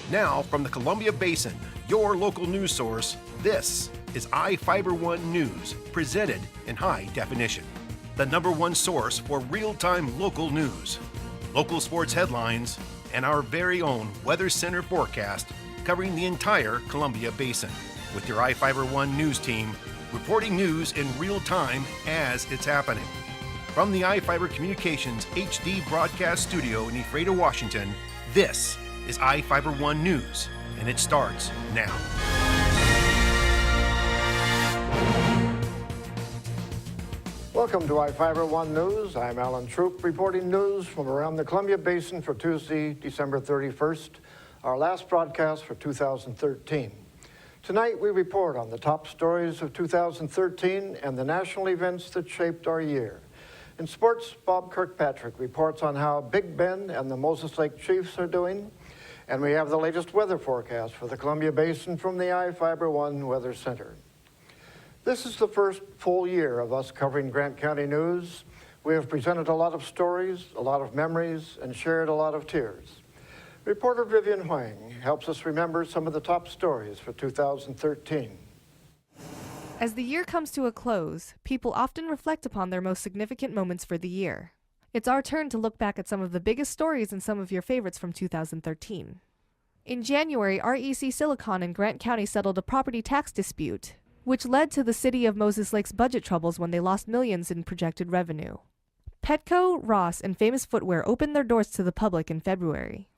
Now, from the Columbia Basin, your local news source, this is iFIBER 1 News, presented in high definition. The #1 source for real-time local news, local sports headlines, and our very own Weather Center forecast covering the entire Columbia Basin. With your iFIBER 1 News team, reporting news in real time as it's happening. From the iFIBER Communications HD broadcast studio in Ephrata, Washington, this is iFIBER 1 News, and it starts now. Welcome to iFIBER 1 News. I'm Alan Troop, reporting news from around the Columbia Basin for Tuesday, December 31st, our last broadcast for 2013. Tonight we report on the top stories of 2013 and the national events that shaped our year. In sports, Bob Kirkpatrick reports on how Big Ben and the Moses Lake Chiefs are doing. And we have the latest weather forecast for the Columbia Basin from the iFIBER 1 Weather Center. This is the first full year of us covering Grant County news. We have presented a lot of stories, a lot of memories, and shared a lot of tears. Reporter Vivian Huang helps us remember some of the top stories for 2013. As the year comes to a close, people often reflect upon their most significant moments for the year. It's our turn to look back at some of the biggest stories and some of your favorites from 2013. In January, REC Silicon and Grant County settled a property tax dispute, which led to the city of Moses Lake's budget troubles when they lost millions in projected revenue. Petco, Ross, and Famous Footwear opened their doors to the public in February.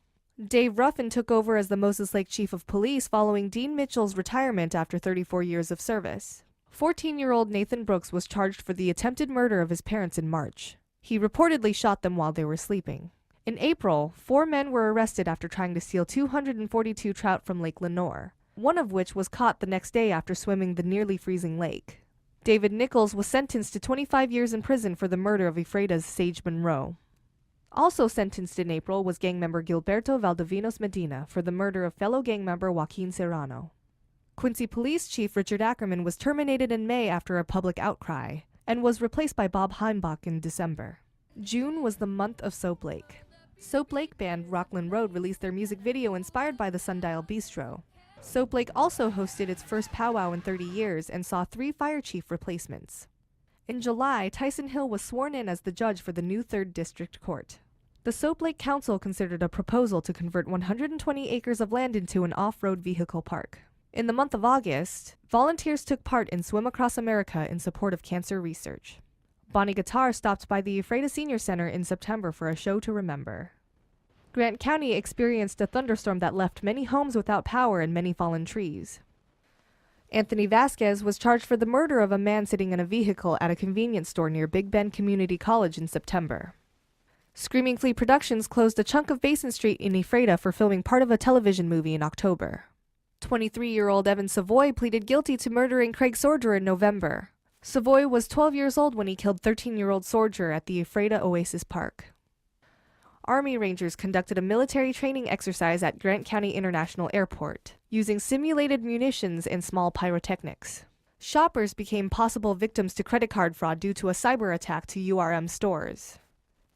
Dave Ruffin took over as the Moses Lake Chief of Police following Dean Mitchell's retirement after 34 years of service. 14-year-old Nathan Brooks was charged for the attempted murder of his parents in March. He reportedly shot them while they were sleeping. In April, 4 men were arrested after trying to steal 242 trout from Lake Lenoir, one of which was caught the next day after swimming the nearly freezing lake. David Nichols was sentenced to 25 years in prison for the murder of Ephrata's Sage Monroe. Also sentenced in April was gang member Gilberto Valdovinos Medina for the murder of fellow gang member Joaquin Serrano. Quincy Police Chief Richard Ackerman was terminated in May after a public outcry, and was replaced by Bob Heimbach in December. June was the month of Soap Lake. Soap Lake band Rockland Road released their music video inspired by the Sundial Bistro. Soap Lake also hosted its first powwow in 30 years and saw 3 fire chief replacements. In July, Tyson Hill was sworn in as the judge for the new 3rd District Court. The Soap Lake Council considered a proposal to convert 120 acres of land into an off-road vehicle park. In the month of August, volunteers took part in Swim Across America in support of cancer research. Bonnie Guitar stopped by the Ephrata Senior Center in September for a show to remember. Grant County experienced a thunderstorm that left many homes without power and many fallen trees. Anthony Vasquez was charged for the murder of a man sitting in a vehicle at a convenience store near Big Bend Community College in September. Screaming Flea Productions closed a chunk of Basin Street in Ephrata for filming part of a television movie in October. 23-year-old Evan Savoy pleaded guilty to murdering Craig Sorger in November. Savoy was 12 years old when he killed 13-year-old Sorger at the Ephrata Oasis Park. Army Rangers conducted a military training exercise at Grant County International Airport, using simulated munitions and small pyrotechnics. Shoppers became possible victims to credit card fraud due to a cyber attack to URM stores.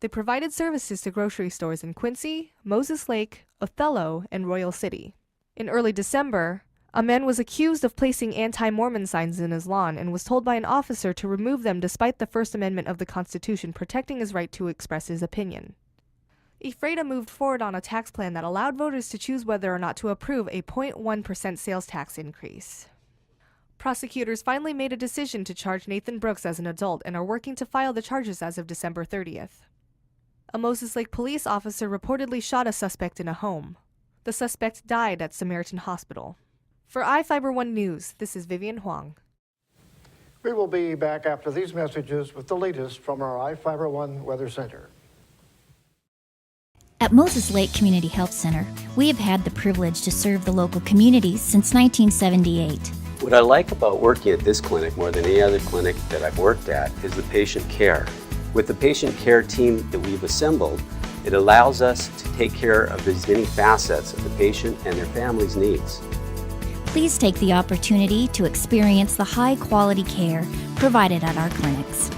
They provided services to grocery stores in Quincy, Moses Lake, Othello, and Royal City. In early December, a man was accused of placing anti-Mormon signs in his lawn and was told by an officer to remove them despite the First Amendment of the Constitution protecting his right to express his opinion. Ephrata moved forward on a tax plan that allowed voters to choose whether or not to approve a 0.1% sales tax increase. Prosecutors finally made a decision to charge Nathan Brooks as an adult and are working to file the charges as of December 30th. A Moses Lake police officer reportedly shot a suspect in a home. The suspect died at Samaritan Hospital. For iFIBER 1 News, this is Vivian Huang. We will be back after these messages with the latest from our iFIBER 1 Weather Center. At Moses Lake Community Health Center, we have had the privilege to serve the local community since 1978. What I like about working at this clinic more than any other clinic that I've worked at is the patient care. With the patient care team that we've assembled, it allows us to take care of as many facets of the patient and their family's needs. Please take the opportunity to experience the high-quality care provided at our clinics.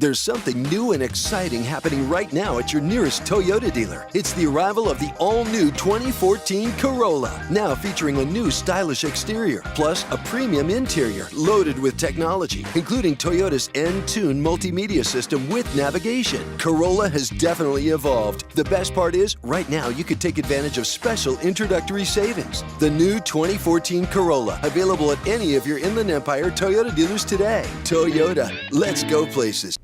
There's something new and exciting happening right now at your nearest Toyota dealer. It's the arrival of the all-new 2014 Corolla, now featuring a new stylish exterior, plus a premium interior loaded with technology, including Toyota's N-Tune multimedia system with navigation. Corolla has definitely evolved. The best part is, right now you could take advantage of special introductory savings. The new 2014 Corolla, available at any of your Inland Empire Toyota dealers today. Toyota, let's go places.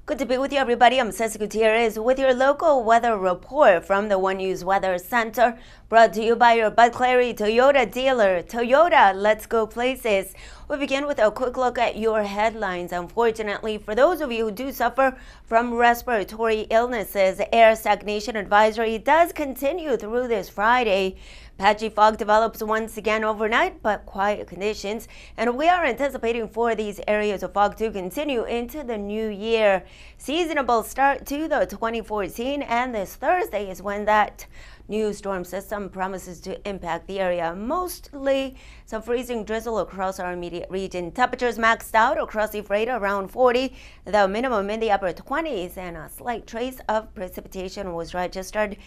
Good to be with you, everybody. I'm Ceci Gutierrez with your local weather report from the One News Weather Center, brought to you by your Bud Clary Toyota dealer. Toyota, let's go places. We begin with a quick look at your headlines. Unfortunately, for those of you who do suffer from respiratory illnesses, air stagnation advisory does continue through this Friday. Patchy fog develops once again overnight, but quiet conditions, and we are anticipating for these areas of fog to continue into the new year. Seasonable start to the 2014, and this Thursday is when that new storm system promises to impact the area. Mostly some freezing drizzle across our immediate region. Temperatures maxed out across the Freighter around 40, the minimum in the upper 20s, and a slight trace of precipitation was registered.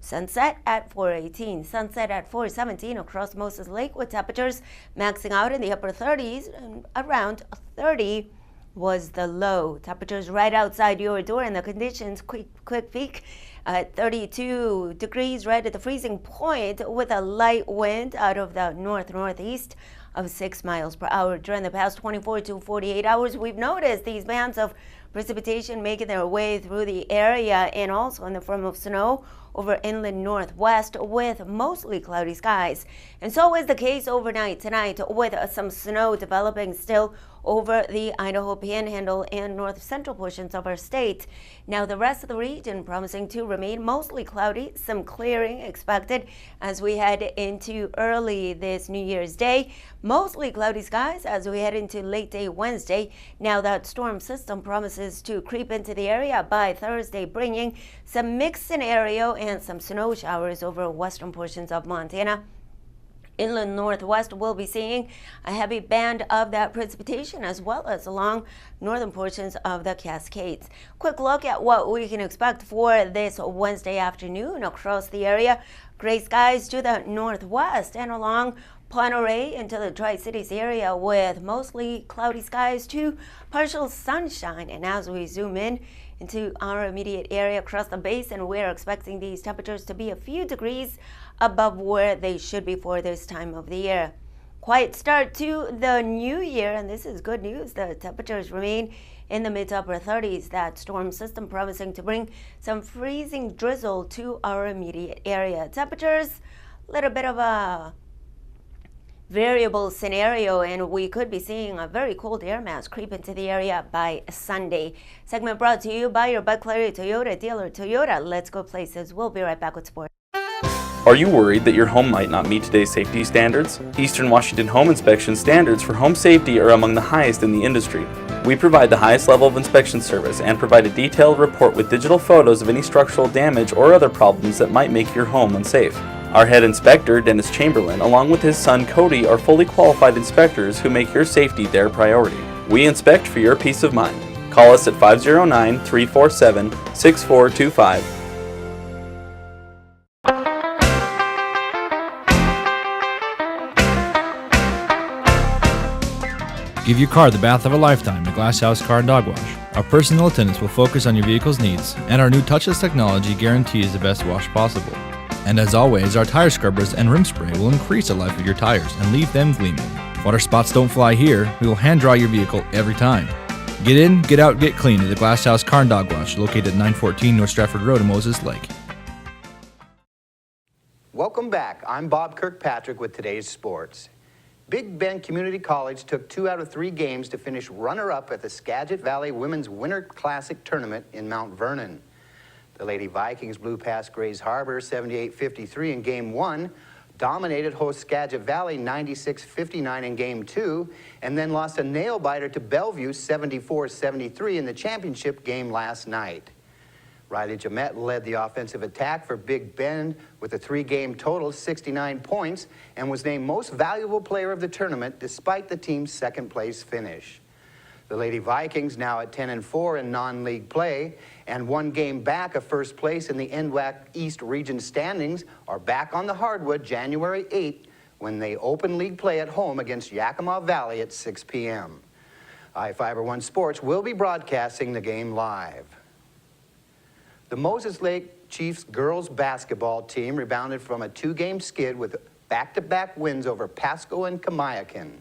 Sunset at 4:18, sunset at 4:17 across most of Lakewood. Temperatures maxing out in the upper 30s, and around 30 was the low. Temperatures right outside your door, and the conditions quick peek at 32 degrees right at the freezing point, with a light wind out of the northeast of 6 miles per hour. During the past 24 to 48 hours, we've noticed these bands of precipitation making their way through the area, and also in the form of snow over inland northwest with mostly cloudy skies. And so is the case overnight tonight, with some snow developing still over the Idaho Panhandle and north central portions of our state. Now the rest of the region promising to remain mostly cloudy, some clearing expected as we head into early this New Year's Day. Mostly cloudy skies as we head into late day Wednesday. Now that storm system promises to creep into the area by Thursday, bringing some mixed scenario and some snow showers over western portions of Montana. Inland northwest will be seeing a heavy band of that precipitation, as well as along northern portions of the Cascades. Quick look at what we can expect for this Wednesday afternoon across the area. Gray skies to the northwest and along Pointe into the Tri-Cities area, with mostly cloudy skies to partial sunshine. And as we zoom in into our immediate area across the basin, we're expecting these temperatures to be a few degrees above where they should be for this time of the year. Quiet start to the new year, and this is good news. The temperatures remain in the mid to upper 30s. That storm system promising to bring some freezing drizzle to our immediate area. Temperatures, a little bit of a variable scenario, and we could be seeing a very cold air mass creep into the area by Sunday. Segment brought to you by your Bud Clary Toyota dealer. Toyota, let's go places. We'll be right back with sports. Are you worried that your home might not meet today's safety standards? Eastern Washington Home Inspection standards for home safety are among the highest in the industry. We provide the highest level of inspection service and provide a detailed report with digital photos of any structural damage or other problems that might make your home unsafe. Our head inspector, Dennis Chamberlain, along with his son Cody, are fully qualified inspectors who make your safety their priority. We inspect for your peace of mind. Call us at 509-347-6425. Give your car the bath of a lifetime at Glass House Car and Dog Wash. Our personal attendants will focus on your vehicle's needs, and our new touchless technology guarantees the best wash possible. And as always, our tire scrubbers and rim spray will increase the life of your tires and leave them gleaming. Water spots don't fly here. We will hand dry your vehicle every time. Get in, get out, get clean at the Glass House Car and Dog Wash, located at 914 North Stratford Road in Moses Lake. Welcome back. I'm Bob Kirkpatrick with today's sports. Big Bend Community College took 2 out of 3 games to finish runner-up at the Skagit Valley Women's Winter Classic Tournament in Mount Vernon. The Lady Vikings blew past Grays Harbor 78-53 in Game 1, dominated host Skagit Valley 96-59 in Game 2, and then lost a nail-biter to Bellevue 74-73 in the championship game last night. Riley Jamette led the offensive attack for Big Bend with a 3-game total, 69 points, and was named most valuable player of the tournament despite the team's second-place finish. The Lady Vikings, now at 10-4 in non-league play and 1 game back of first place in the NWAC East Region standings, are back on the hardwood January 8th when they open league play at home against Yakima Valley at 6 p.m. iFIBER 1 Sports will be broadcasting the game live. The Moses Lake Chiefs girls basketball team rebounded from a 2-game skid with back-to-back wins over Pasco and Kamiakin.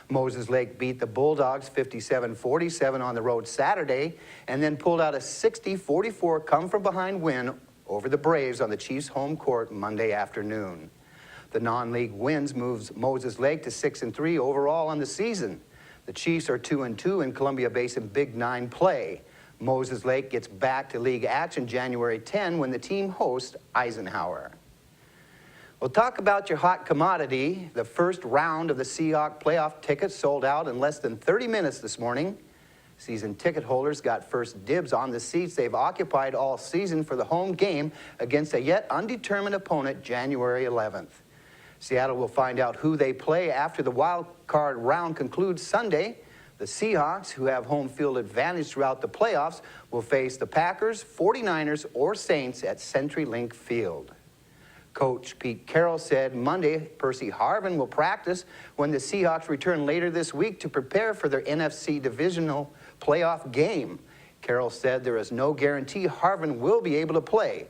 Moses Lake beat the Bulldogs 57-47 on the road Saturday and then pulled out a 60-44 come-from-behind win over the Braves on the Chiefs' home court Monday afternoon. The non-league wins moves Moses Lake to 6-3 overall on the season. The Chiefs are 2-2 in Columbia Basin Big 9 play. Moses Lake gets back to league action January 10 when the team hosts Eisenhower. We'll talk about your hot commodity. The first round of the Seahawk playoff tickets sold out in less than 30 minutes this morning. Season ticket holders got first dibs on the seats they've occupied all season for the home game against a yet undetermined opponent January 11th. Seattle will find out who they play after the wild card round concludes Sunday. The Seahawks, who have home field advantage throughout the playoffs, will face the Packers, 49ers, or Saints at CenturyLink Field. Coach Pete Carroll said Monday Percy Harvin will practice when the Seahawks return later this week to prepare for their NFC divisional playoff game. Carroll said there is no guarantee Harvin will be able to play,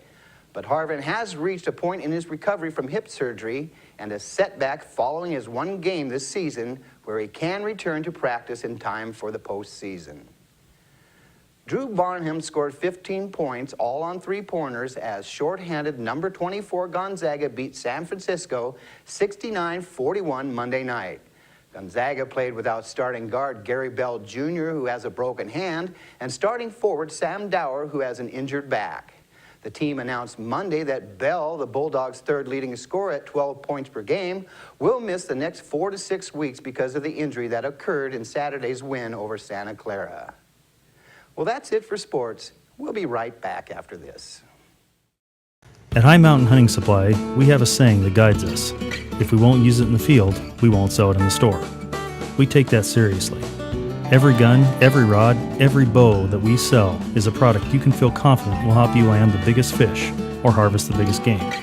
but Harvin has reached a point in his recovery from hip surgery and a setback following his 1 game this season where he can return to practice in time for the postseason. Drew Barnham scored 15 points, all on 3-pointers, as shorthanded number 24 Gonzaga beat San Francisco 69-41 Monday night. Gonzaga played without starting guard Gary Bell Jr., who has a broken hand, and starting forward Sam Dower, who has an injured back. The team announced Monday that Bell, the Bulldogs' 3rd leading scorer at 12 points per game, will miss the next 4 to 6 weeks because of the injury that occurred in Saturday's win over Santa Clara. Well, that's it for sports. We'll be right back after this. At High Mountain Hunting Supply, we have a saying that guides us. If we won't use it in the field, we won't sell it in the store. We take that seriously. Every gun, every rod, every bow that we sell is a product you can feel confident will help you land the biggest fish or harvest the biggest game.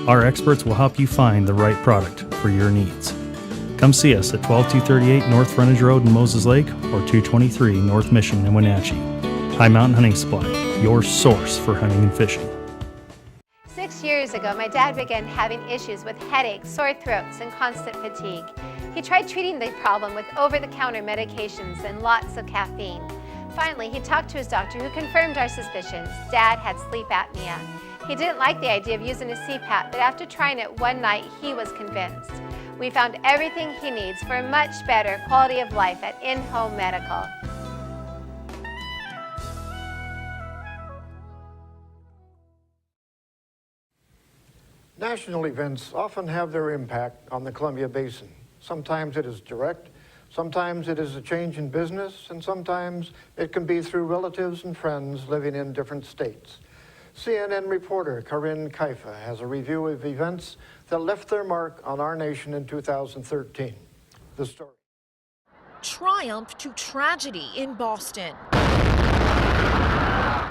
Our experts will help you find the right product for your needs. Come see us at 12238 North Frontage Road in Moses Lake or 223 North Mission in Wenatchee. High Mountain Hunting Supply, your source for hunting and fishing. 6 years ago, my dad began having issues with headaches, sore throats, and constant fatigue. He tried treating the problem with over-the-counter medications and lots of caffeine. Finally, he talked to his doctor, who confirmed our suspicions. Dad had sleep apnea. He didn't like the idea of using a CPAP, but after trying it one night, he was convinced. We found everything he needs for a much better quality of life at InHome Medical. National events often have their impact on the Columbia Basin. Sometimes it is direct, sometimes it is a change in business, and sometimes it can be through relatives and friends living in different states. CNN reporter Corinne Kaifa has a review of events that left their mark on our nation in 2013. The story. Triumph to tragedy in Boston.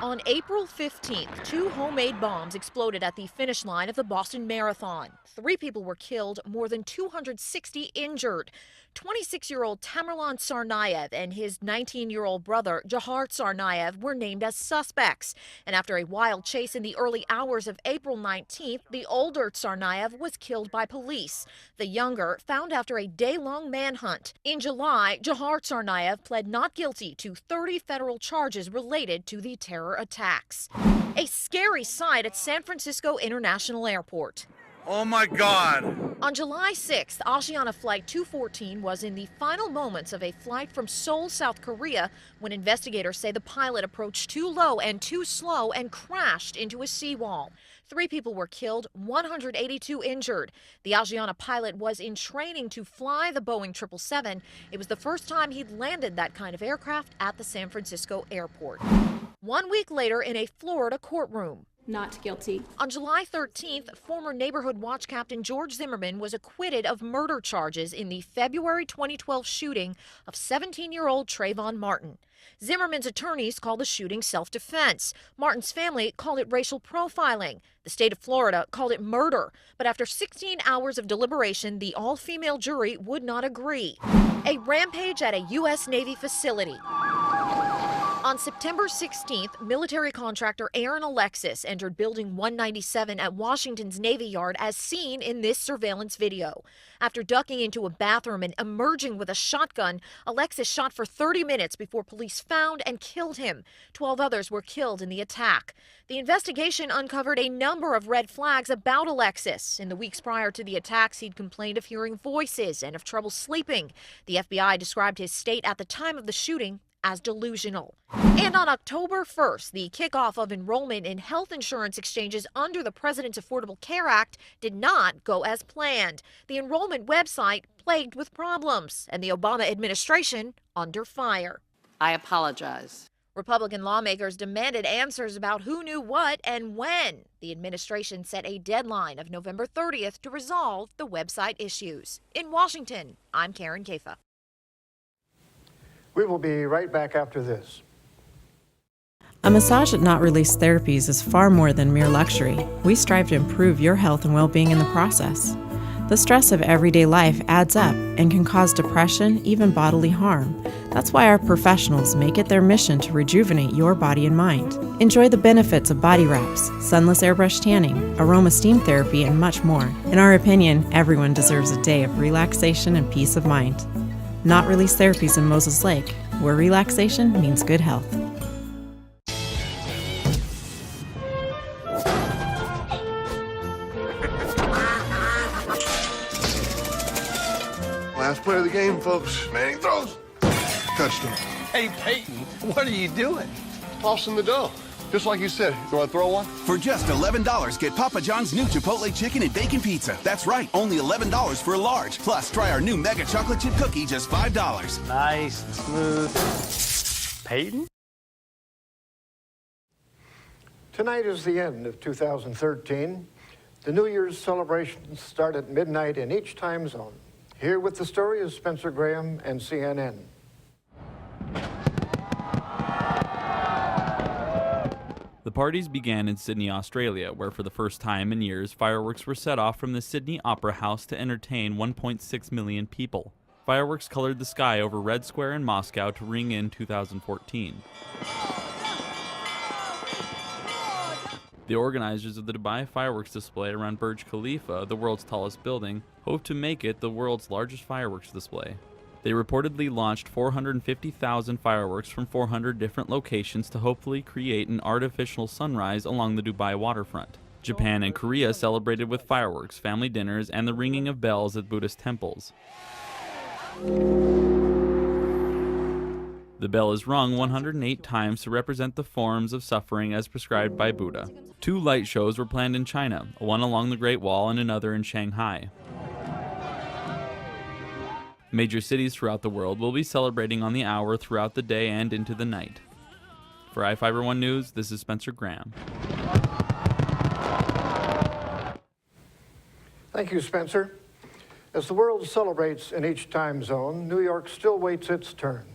On April 15th, 2 homemade bombs exploded at the finish line of the Boston Marathon. 3 people were killed, more than 260 injured. 26-year-old Tamerlan Tsarnaev and his 19-year-old brother Jahar Tsarnaev were named as suspects. And after a wild chase in the early hours of April 19th, the older Tsarnaev was killed by police. The younger found after a day-long manhunt. In July, Jahar Tsarnaev pled not guilty to 30 federal charges related to the terror attacks. A scary sight at San Francisco International Airport. Oh my God! On July 6th, Asiana Flight 214 was in the final moments of a flight from Seoul, South Korea, when investigators say the pilot approached too low and too slow and crashed into a seawall. 3 people were killed, 182 injured. The Asiana pilot was in training to fly the Boeing 777. It was the first time he'd landed that kind of aircraft at the San Francisco airport. 1 week later, in a Florida courtroom. not guilty. On July 13th, former Neighborhood Watch Captain George Zimmerman was acquitted of murder charges in the February 2012 shooting of 17-year-old Trayvon Martin. Zimmerman's attorneys call the shooting self-defense. Martin's family called it racial profiling. The state of Florida called it murder. But after 16 hours of deliberation, the all-female jury would not agree. A rampage at a U.S. Navy facility. On September 16th, military contractor Aaron Alexis entered Building 197 at Washington's Navy Yard as seen in this surveillance video. After ducking into a bathroom and emerging with a shotgun, Alexis shot for 30 minutes before police found and killed him. 12 others were killed in the attack. The investigation uncovered a number of red flags about Alexis. In the weeks prior to the attacks, he'd complained of hearing voices and of trouble sleeping. The FBI described his state at the time of the shooting as delusional. And on October 1st, the kickoff of enrollment in health insurance exchanges under the President's Affordable Care Act did not go as planned. The enrollment website plagued with problems, and the Obama administration under fire. I apologize. Republican lawmakers demanded answers about who knew what and when. The administration set a deadline of November 30th to resolve the website issues. In Washington, I'm Karen Kafa. We will be right back after this. A massage at Not Release Therapies is far more than mere luxury. We strive to improve your health and well-being in the process. The stress of everyday life adds up and can cause depression, even bodily harm. That's why our professionals make it their mission to rejuvenate your body and mind. Enjoy the benefits of body wraps, sunless airbrush tanning, aroma steam therapy, and much more. In our opinion, everyone deserves a day of relaxation and peace of mind. Not Release Therapies in Moses Lake, where relaxation means good health. Last play of the game, folks. Manning throws. Touchdown. Hey, Peyton, what are you doing? Tossing the dough. Just like you said. You want to throw one? For just $11, get Papa John's new Chipotle Chicken and Bacon Pizza. That's right, only $11 for a large. Plus, try our new Mega Chocolate Chip Cookie, just $5. Nice and smooth. Peyton? Tonight is the end of 2013. The New Year's celebrations start at midnight in each time zone. Here with the story is Spencer Graham and CNN. The parties began in Sydney, Australia, where for the first time in years, fireworks were set off from the Sydney Opera House to entertain 1.6 million people. Fireworks colored the sky over Red Square in Moscow to ring in 2014. The organizers of the Dubai fireworks display around Burj Khalifa, the world's tallest building, hope to make it the world's largest fireworks display. They reportedly launched 450,000 fireworks from 400 different locations to hopefully create an artificial sunrise along the Dubai waterfront. Japan and Korea celebrated with fireworks, family dinners, and the ringing of bells at Buddhist temples. The bell is rung 108 times to represent the forms of suffering as prescribed by Buddha. 2 light shows were planned in China, one along the Great Wall and another in Shanghai. Major cities throughout the world will be celebrating on the hour throughout the day and into the night. For iFIBER 1 News, this is Spencer Graham. Thank you, Spencer. As the world celebrates in each time zone, New York still waits its turn.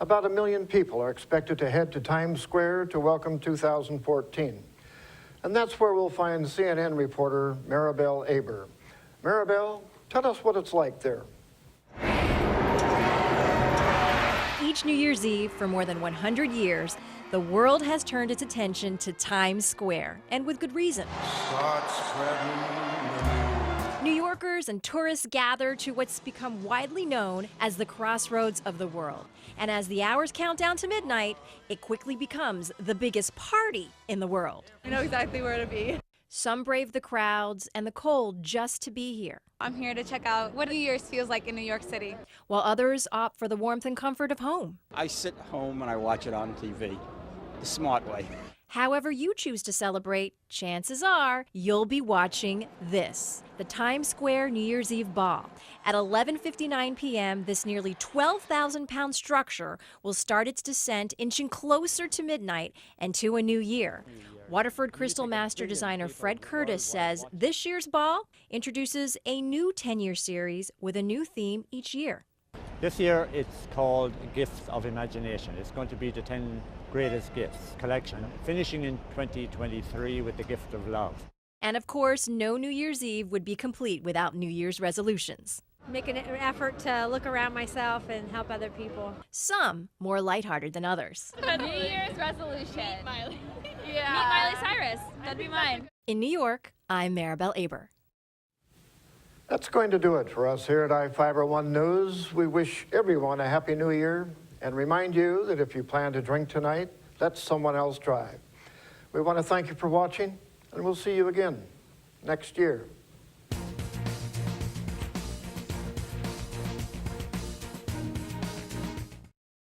About 1 million people are expected to head to Times Square to welcome 2014. And that's where we'll find CNN reporter Maribel Aber. Maribel, tell us what it's like there. Each New Year's Eve for more than 100 years, the world has turned its attention to Times Square, and with good reason. New Yorkers and tourists gather to what's become widely known as the crossroads of the world. And as the hours count down to midnight, it quickly becomes the biggest party in the world. I know exactly where to be. Some brave the crowds and the cold just to be here. I'm here to check out what New Year's feels like in New York City. While others opt for the warmth and comfort of home. I sit home and I watch it on TV, the smart way. However you choose to celebrate, chances are you'll be watching this, the Times Square New Year's Eve Ball. At 11:59 p.m., this nearly 12,000-pound structure will start its descent, inching closer to midnight and to a new year. Waterford Crystal Master designer Fred Curtis says this year's ball introduces a new 10-year series with a new theme each year. This year it's called Gifts of Imagination. It's going to be the 10 greatest gifts collection, finishing in 2023 with the gift of love. And of course, no New Year's Eve would be complete without New Year's resolutions. Make an effort to look around myself and help other people. Some more lighthearted than others. New Year's resolution. Meet Miley. Yeah. Meet Miley Cyrus. That'd be mine. In New York, I'm Maribel Aber. That's going to do it for us here at iFIBER One News. We wish everyone a Happy New Year and remind you that if you plan to drink tonight, let someone else drive. We want to thank you for watching, and we'll see you again next year.